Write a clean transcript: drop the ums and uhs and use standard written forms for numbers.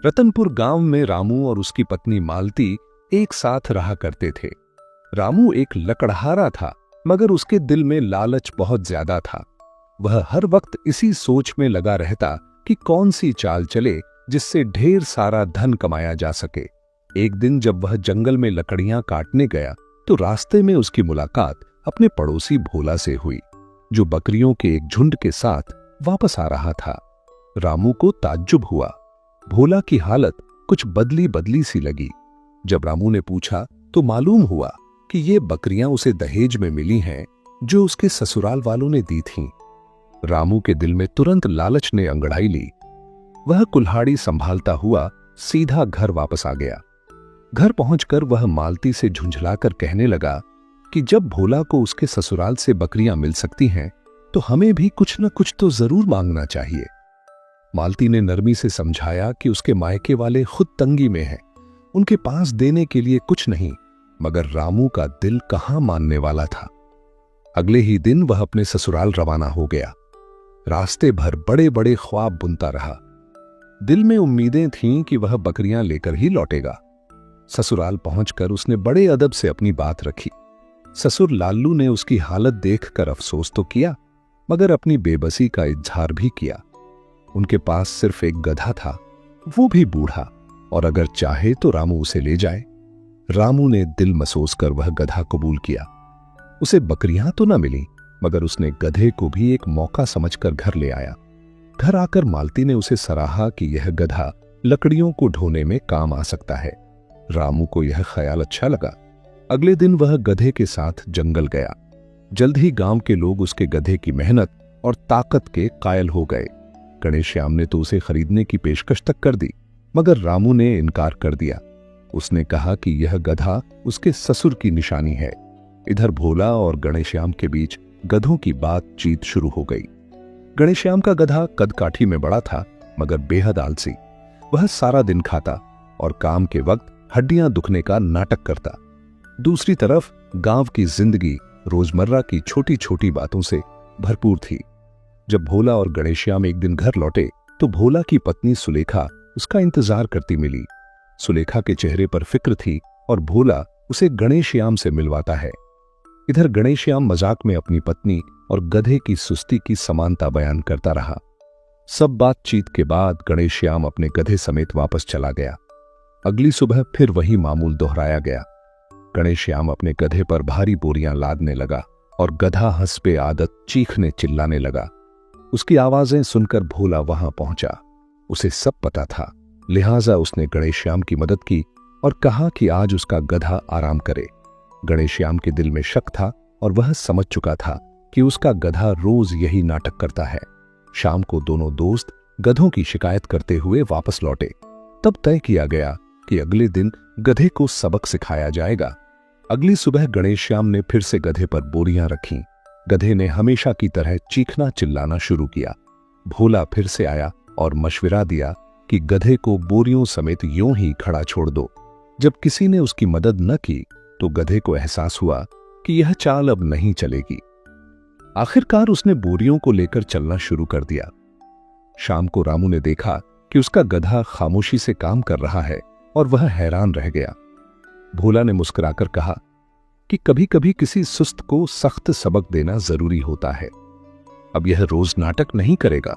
रतनपुर गांव में रामू और उसकी पत्नी मालती एक साथ रहा करते थे। रामू एक लकड़हारा था, मगर उसके दिल में लालच बहुत ज्यादा था। वह हर वक्त इसी सोच में लगा रहता कि कौन सी चाल चले जिससे ढेर सारा धन कमाया जा सके। एक दिन जब वह जंगल में लकड़ियां काटने गया तो रास्ते में उसकी मुलाकात अपने पड़ोसी भोला से हुई, जो बकरियों के एक झुंड के साथ वापस आ रहा था। रामू को ताज्जुब हुआ। भोला की हालत कुछ बदली बदली सी लगी। जब रामू ने पूछा तो मालूम हुआ कि ये बकरियां उसे दहेज में मिली हैं, जो उसके ससुराल वालों ने दी थीं। रामू के दिल में तुरंत लालच ने अंगड़ाई ली। वह कुल्हाड़ी संभालता हुआ सीधा घर वापस आ गया। घर पहुंचकर वह मालती से झुंझलाकर कहने लगा कि जब भोला को उसके ससुराल से बकरियां मिल सकती हैं, तो हमें भी कुछ न कुछ तो जरूर मांगना चाहिए। मालती ने नरमी से समझाया कि उसके मायके वाले खुद तंगी में हैं, उनके पास देने के लिए कुछ नहीं। मगर रामू का दिल कहां मानने वाला था। अगले ही दिन वह अपने ससुराल रवाना हो गया। रास्ते भर बड़े बड़े ख्वाब बुनता रहा। दिल में उम्मीदें थीं कि वह बकरियां लेकर ही लौटेगा। ससुराल पहुंचकर उसने बड़े अदब से अपनी बात रखी। ससुर लालू ने उसकी हालत देखकर अफसोस तो किया, मगर अपनी बेबसी का इजहार भी किया। उनके पास सिर्फ एक गधा था, वो भी बूढ़ा, और अगर चाहे तो रामू उसे ले जाए। रामू ने दिल मसोस कर वह गधा कबूल किया। उसे बकरियां तो न मिली, मगर उसने गधे को भी एक मौका समझकर घर ले आया। घर आकर मालती ने उसे सराहा कि यह गधा लकड़ियों को ढोने में काम आ सकता है। रामू को यह ख्याल अच्छा लगा। अगले दिन वह गधे के साथ जंगल गया। जल्द ही गांव के लोग उसके गधे की मेहनत और ताकत के कायल हो गए। गणेश्याम ने तो उसे खरीदने की पेशकश तक कर दी, मगर रामू ने इनकार कर दिया। उसने कहा कि यह गधा उसके ससुर की निशानी है। इधर भोला और गणेश्याम के बीच गधों की बातचीत शुरू हो गई। गणेश्याम का गधा कद काठी में बड़ा था, मगर बेहद आलसी। वह सारा दिन खाता और काम के वक्त हड्डियां दुखने का नाटक करता। दूसरी तरफ गांव की जिंदगी रोजमर्रा की छोटी छोटी बातों से भरपूर थी। जब भोला और गणेश्याम एक दिन घर लौटे तो भोला की पत्नी सुलेखा उसका इंतजार करती मिली। सुलेखा के चेहरे पर फिक्र थी और भोला उसे गणेश्याम से मिलवाता है। इधर गणेश्याम मजाक में अपनी पत्नी और गधे की सुस्ती की समानता बयान करता रहा। सब बातचीत के बाद गणेश्याम अपने गधे समेत वापस चला गया। अगली सुबह फिर वही मामूल दोहराया गया। गणेश्याम अपने गधे पर भारी बोरियां लादने लगा और गधा हंसपे आदत चीखने चिल्लाने लगा। उसकी आवाजें सुनकर भोला वहां पहुंचा। उसे सब पता था, लिहाजा उसने गणेश्याम की मदद की और कहा कि आज उसका गधा आराम करे। गणेश्याम के दिल में शक था और वह समझ चुका था कि उसका गधा रोज यही नाटक करता है। शाम को दोनों दोस्त गधों की शिकायत करते हुए वापस लौटे। तब तय किया गया कि अगले दिन गधे को सबक सिखाया जाएगा। अगली सुबह गणेश्याम ने फिर से गधे पर बोरियां रखीं। गधे ने हमेशा की तरह चीखना चिल्लाना शुरू किया। भोला फिर से आया और मशविरा दिया कि गधे को बोरियों समेत यूं ही खड़ा छोड़ दो। जब किसी ने उसकी मदद न की तो गधे को एहसास हुआ कि यह चाल अब नहीं चलेगी। आखिरकार उसने बोरियों को लेकर चलना शुरू कर दिया। शाम को रामू ने देखा कि उसका गधा खामोशी से काम कर रहा है और वह हैरान रह गया। भोला ने मुस्कुराकर कहा कि कभी कभी किसी सुस्त को सख्त सबक देना जरूरी होता है। अब यह रोज नाटक नहीं करेगा।